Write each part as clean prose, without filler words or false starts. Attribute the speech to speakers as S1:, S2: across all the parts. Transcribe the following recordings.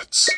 S1: Blitz.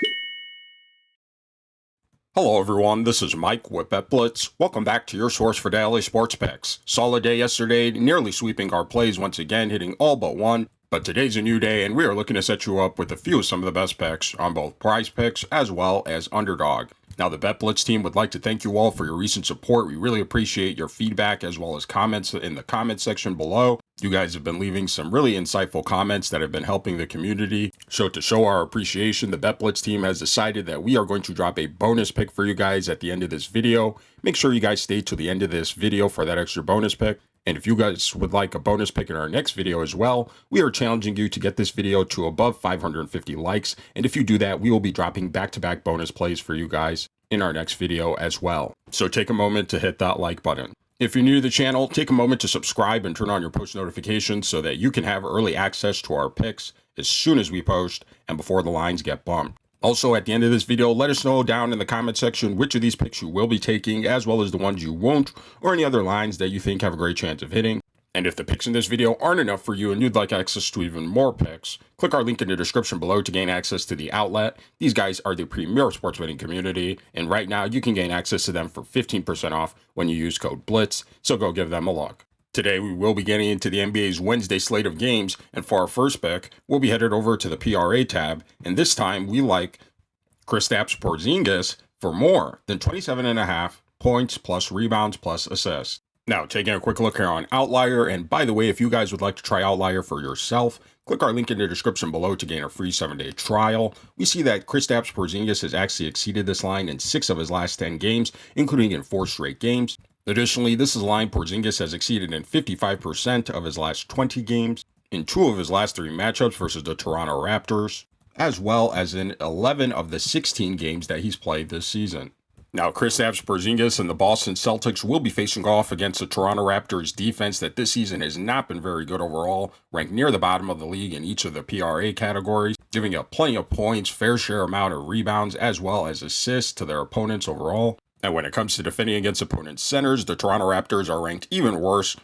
S2: Hello everyone, this is Mike with BetBlitz. Welcome back to your source for daily sports picks. Solid day yesterday, nearly sweeping our plays once again, hitting all but one. But today's a new day and we are looking to set you up with a few of some of the best picks on both PrizePicks as well as Underdog. Now the BetBlitz team would like to thank you all for your recent support. We really appreciate your feedback as well as comments in the comment section below. You guys have been leaving some really insightful comments that have been helping the community. So to show our appreciation, the BetBlitz team has decided that we are going to drop a bonus pick for you guys at the end of this video. Make sure you guys stay to the end of this video for that extra bonus pick. And if you guys would like a bonus pick in our next video as well, we are challenging you to get this video to above 550 likes. And if you do that, we will be dropping back-to-back bonus plays for you guys in our next video as well. So take a moment to hit that like button. If you're new to the channel, take a moment to subscribe and turn on your post notifications so that you can have early access to our picks as soon as we post and before the lines get bumped. Also, at the end of this video, let us know down in the comment section which of these picks you will be taking, as well as the ones you won't, or any other lines that you think have a great chance of hitting. And if the picks in this video aren't enough for you and you'd like access to even more picks, click our link in the description below to gain access to the outlet. These guys are the premier sports betting community, and right now you can gain access to them for 15% off when you use code BLITZ, so go give them a look. Today we will be getting into the NBA's Wednesday slate of games, and for our first pick, we'll be headed over to the PRA tab, and this time we like Kristaps Porzingis for more than 27.5 points plus rebounds plus assists. Now, taking a quick look here on Outlier, and by the way, if you guys would like to try Outlier for yourself, click our link in the description below to gain a free 7-day trial. We see that Kristaps Porzingis has actually exceeded this line in 6 of his last 10 games, including in 4 straight games. Additionally, this is a line Porzingis has exceeded in 55% of his last 20 games, in 2 of his last 3 matchups versus the Toronto Raptors, as well as in 11 of the 16 games that he's played this season. Now, Kristaps Porzingis and the Boston Celtics will be facing off against the Toronto Raptors defense that this season has not been very good overall, ranked near the bottom of the league in each of the PRA categories, giving up plenty of points, fair share amount of rebounds, as well as assists to their opponents overall. And when it comes to defending against opponents' centers, the Toronto Raptors are ranked even worse,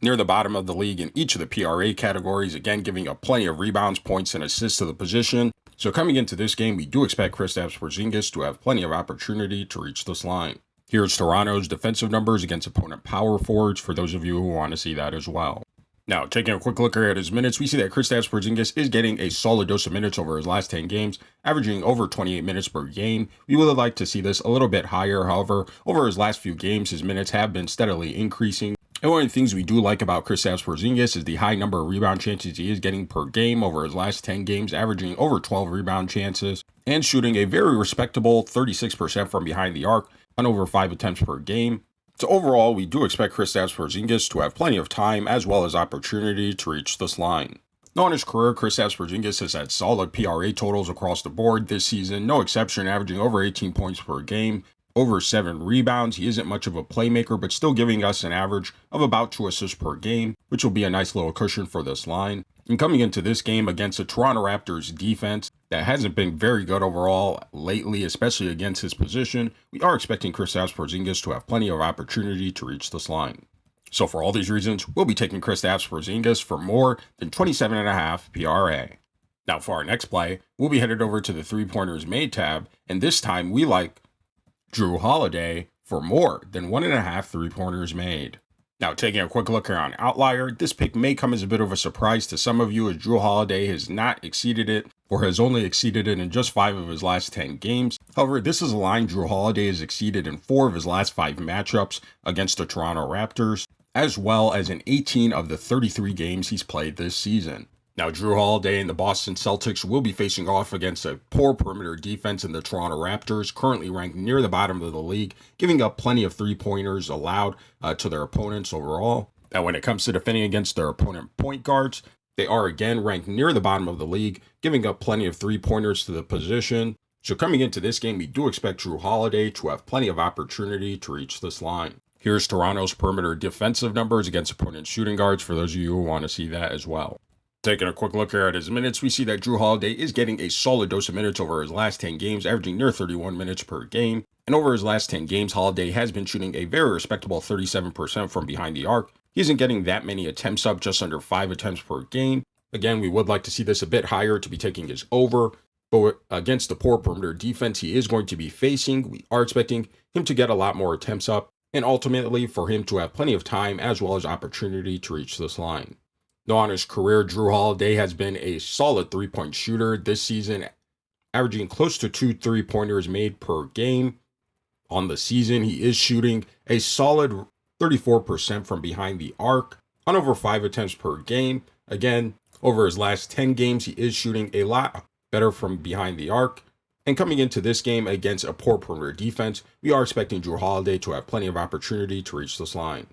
S2: near the bottom of the league in each of the PRA categories, again giving up plenty of rebounds, points, and assists to the position. So coming into this game, we do expect Kristaps Porzingis to have plenty of opportunity to reach this line. Here's Toronto's defensive numbers against opponent power forwards for those of you who want to see that as well. Now, taking a quick look here at his minutes, we see that Kristaps Porzingis is getting a solid dose of minutes over his last 10 games, averaging over 28 minutes per game. We would like to see this a little bit higher. However, over his last few games, his minutes have been steadily increasing. And one of the things we do like about Kristaps Porzingis is the high number of rebound chances he is getting per game over his last 10 games, averaging over 12 rebound chances and shooting a very respectable 36% from behind the arc on over 5 attempts per game. So overall, we do expect Kristaps Porzingis to have plenty of time as well as opportunity to reach this line. Now in his career, Kristaps Porzingis has had solid PRA totals across the board this season, no exception, averaging over 18 points per game, over 7 rebounds. He isn't much of a playmaker, but still giving us an average of about 2 assists per game, which will be a nice little cushion for this line. And coming into this game against the Toronto Raptors defense that hasn't been very good overall lately, especially against his position, we are expecting Kristaps Porzingis to have plenty of opportunity to reach this line. So for all these reasons, we'll be taking Kristaps Porzingis for more than 27.5 PRA. Now for our next play, we'll be headed over to the 3-pointers made tab, and this time we like Jrue Holiday for more than 1.5 3-pointers made. Now, taking a quick look here on Outlier, this pick may come as a bit of a surprise to some of you as Jrue Holiday has not exceeded it or has only exceeded it in just 5 of his last 10 games. However, this is a line Jrue Holiday has exceeded in 4 of his last 5 matchups against the Toronto Raptors, as well as in 18 of the 33 games he's played this season. Now, Jrue Holiday and the Boston Celtics will be facing off against a poor perimeter defense in the Toronto Raptors, currently ranked near the bottom of the league, giving up plenty of 3-pointers allowed to their opponents overall. Now, when it comes to defending against their opponent point guards, they are again ranked near the bottom of the league, giving up plenty of 3-pointers to the position. So coming into this game, we do expect Jrue Holiday to have plenty of opportunity to reach this line. Here's Toronto's perimeter defensive numbers against opponent shooting guards for those of you who want to see that as well. Taking a quick look here at his minutes, we see that Jrue Holiday is getting a solid dose of minutes over his last 10 games, averaging near 31 minutes per game. And over his last 10 games, Holiday has been shooting a very respectable 37% from behind the arc. He isn't getting that many attempts up, just under 5 attempts per game. Again, we would like to see this a bit higher to be taking his over. But against the poor perimeter defense he is going to be facing, we are expecting him to get a lot more attempts up, and ultimately for him to have plenty of time as well as opportunity to reach this line. Now, on his career, Jrue Holiday has been a solid three-point shooter this season, averaging close to 2 3-pointers made per game. On the season, he is shooting a solid 34% from behind the arc on over 5 attempts per game. Again, over his last 10 games, he is shooting a lot better from behind the arc. And coming into this game against a poor perimeter defense, we are expecting Jrue Holiday to have plenty of opportunity to reach this line.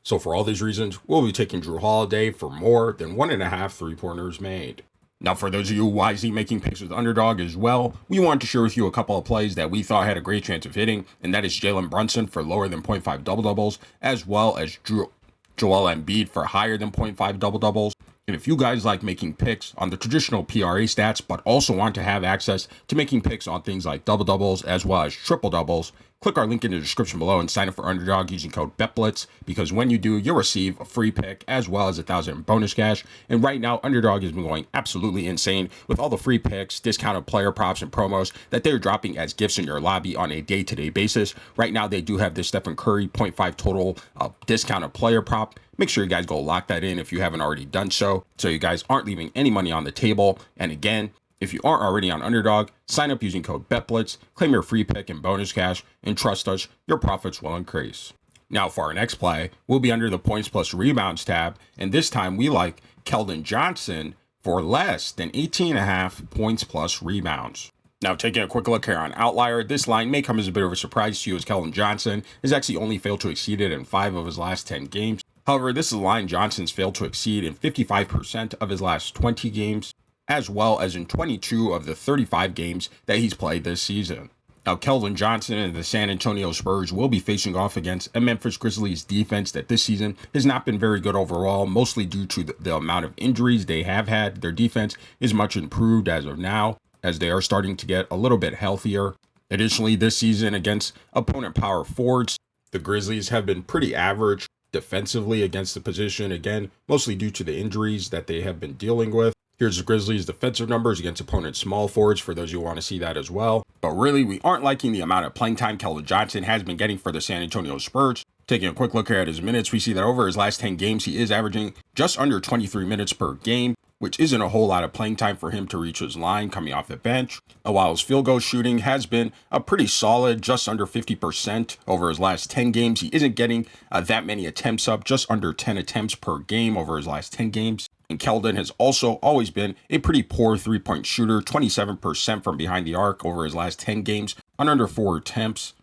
S2: So for all these reasons, we'll be taking Jrue Holiday for more than 1.5 3-pointers made. Now, for those of you wisely making picks with Underdog as well, we wanted to share with you a couple of plays that we thought had a great chance of hitting, and that is Jalen Brunson for lower than 0.5 double-doubles, as well as Joel Embiid for higher than 0.5 double-doubles. And if you guys like making picks on the traditional PRA stats, but also want to have access to making picks on things like double-doubles as well as triple-doubles, click our link in the description below and sign up for Underdog using code BETBLITZ, because when you do, you'll receive a free pick as well as 1,000 in bonus cash. And right now, Underdog has been going absolutely insane with all the free picks, discounted player props, and promos that they're dropping as gifts in your lobby on a day-to-day basis. Right now, they do have this Stephen Curry 0.5 total discounted player prop. Make sure you guys go lock that in if you haven't already done so you guys aren't leaving any money on the table. And again, if you aren't already on Underdog, sign up using code BETBLITZ, claim your free pick and bonus cash, and trust us, your profits will increase. Now for our next play, we'll be under the points plus rebounds tab, and this time we like Keldon Johnson for less than 18.5 points plus rebounds. Now, taking a quick look here on Outlier, this line may come as a bit of a surprise to you as Keldon Johnson has actually only failed to exceed it in 5 of his last 10 games. However, this is a line Johnson's failed to exceed in 55% of his last 20 games, as well as in 22 of the 35 games that he's played this season. Now, Keldon Johnson and the San Antonio Spurs will be facing off against a Memphis Grizzlies defense that this season has not been very good overall, mostly due to the amount of injuries they have had. Their defense is much improved as of now, as they are starting to get a little bit healthier. Additionally, this season against opponent power forwards, the Grizzlies have been pretty average defensively against the position, again, mostly due to the injuries that they have been dealing with. Here's the Grizzlies' defensive numbers against opponent small forwards for those who want to see that as well. But really, we aren't liking the amount of playing time Keldon Johnson has been getting for the San Antonio Spurs. Taking a quick look here at his minutes, we see that over his last 10 games, he is averaging just under 23 minutes per game, which isn't a whole lot of playing time for him to reach his line coming off the bench. While his field goal shooting has been a pretty solid, just under 50% over his last 10 games, he isn't getting that many attempts up, just under 10 attempts per game over his last 10 games. And Keldon has also always been a pretty poor three-point shooter, 27% from behind the arc over his last 10 games on under 4 attempts.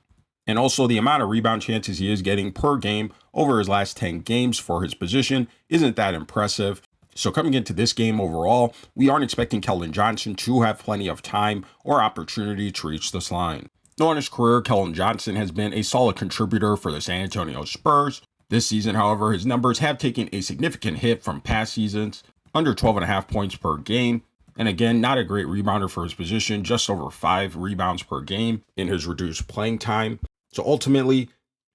S2: And also the amount of rebound chances he is getting per game over his last 10 games for his position isn't that impressive. So coming into this game overall, we aren't expecting Keldon Johnson to have plenty of time or opportunity to reach this line. Now in his career, Keldon Johnson has been a solid contributor for the San Antonio Spurs. This season, however, his numbers have taken a significant hit from past seasons, under 12.5 points per game. And again, not a great rebounder for his position, just over 5 rebounds per game in his reduced playing time. So ultimately,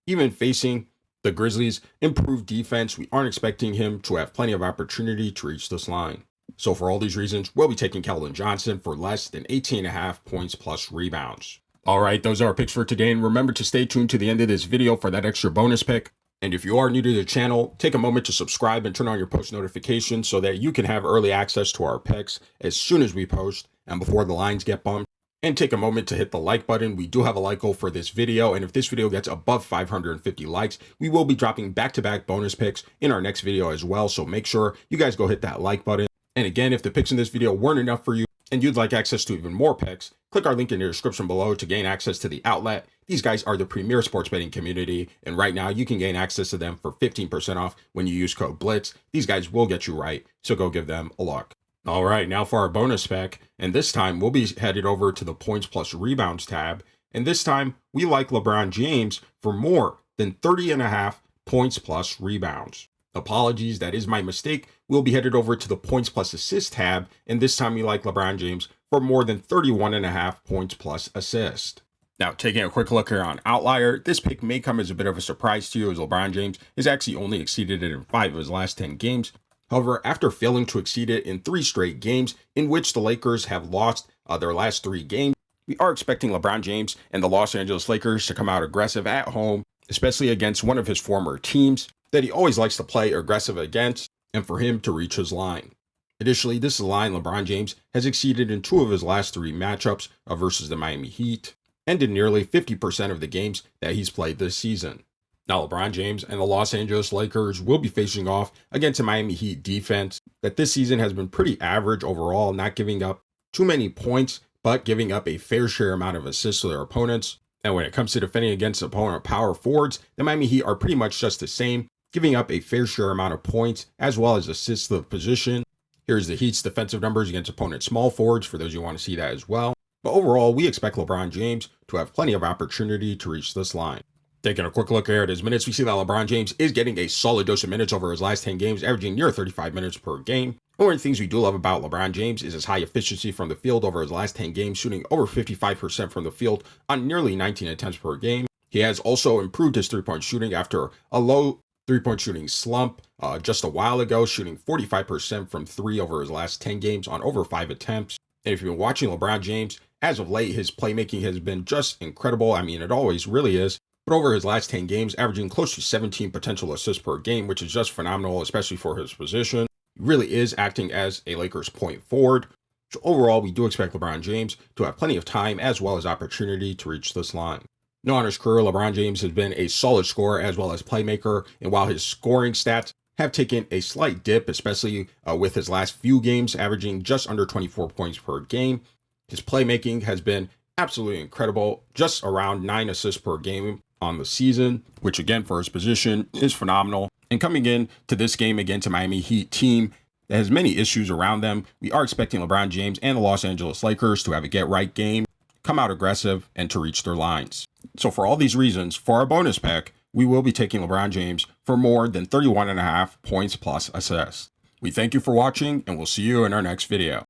S2: even facing the Grizzlies' improved defense, we aren't expecting him to have plenty of opportunity to reach this line. So for all these reasons, we'll be taking Keldon Johnson for less than 18.5 points plus rebounds. All right, those are our picks for today. And remember to stay tuned to the end of this video for that extra bonus pick. And if you are new to the channel, take a moment to subscribe and turn on your post notifications so that you can have early access to our picks as soon as we post and before the lines get bumped. And take a moment to hit the like button. We do have a like goal for this video, and if this video gets above 550 likes, we will be dropping back-to-back bonus picks in our next video as well. So make sure you guys go hit that like button. And again, if the picks in this video weren't enough for you and you'd like access to even more picks, click our link in the description below to gain access to the outlet. These guys are the premier sports betting community, and right now you can gain access to them for 15% off when you use code BLITZ. These guys will get you right, so go give them a look. All right, now for our bonus pick, and this time we'll be headed over to the points plus rebounds tab, and this time we like LeBron James for more than 30.5 points plus rebounds. Apologies, that is my mistake. We'll be headed over to the points plus assists tab, and this time we like LeBron James for more than 31.5 points plus assist. Now, taking a quick look here on Outlier, this pick may come as a bit of a surprise to you as LeBron James has actually only exceeded it in 5 of his last 10 games. However, after failing to exceed it in 3 straight games in which the Lakers have lost their last 3 games, we are expecting LeBron James and the Los Angeles Lakers to come out aggressive at home, especially against one of his former teams that he always likes to play aggressive against, and for him to reach his line. Additionally, this is a line LeBron James has exceeded in 2 of his last 3 matchups versus the Miami Heat, and in nearly 50% of the games that he's played this season. Now, LeBron James and the Los Angeles Lakers will be facing off against a Miami Heat defense that this season has been pretty average overall, not giving up too many points, but giving up a fair share amount of assists to their opponents. And when it comes to defending against opponent power forwards, the Miami Heat are pretty much just the same, giving up a fair share amount of points as well as assists to the position. Here's the Heat's defensive numbers against opponent small forwards for those who want to see that as well. But overall, we expect LeBron James to have plenty of opportunity to reach this line. Taking a quick look here at his minutes, we see that LeBron James is getting a solid dose of minutes over his last 10 games, averaging near 35 minutes per game. One of the things we do love about LeBron James is his high efficiency from the field over his last 10 games, shooting over 55% from the field on nearly 19 attempts per game. He has also improved his three-point shooting after a low three-point shooting slump just a while ago, shooting 45% from 3 over his last 10 games on over 5 attempts. And if you've been watching LeBron James, as of late, his playmaking has been just incredible. I mean, it always really is. But over his last 10 games, averaging close to 17 potential assists per game, which is just phenomenal, especially for his position. He really is acting as a Lakers point forward. So overall, we do expect LeBron James to have plenty of time as well as opportunity to reach this line. Now, on his career, LeBron James has been a solid scorer as well as playmaker. And while his scoring stats have taken a slight dip, especially with his last few games, averaging just under 24 points per game, his playmaking has been absolutely incredible, just around 9 assists per game on the season, which again for his position is phenomenal. And coming in to this game against a Miami Heat team that has many issues around them, we are expecting LeBron James and the Los Angeles Lakers to have a get-right game, come out aggressive, and to reach their lines. So for all these reasons, for our bonus pack, we will be taking LeBron James for more than 31.5 points plus assists. We thank you for watching, and we'll see you in our next video.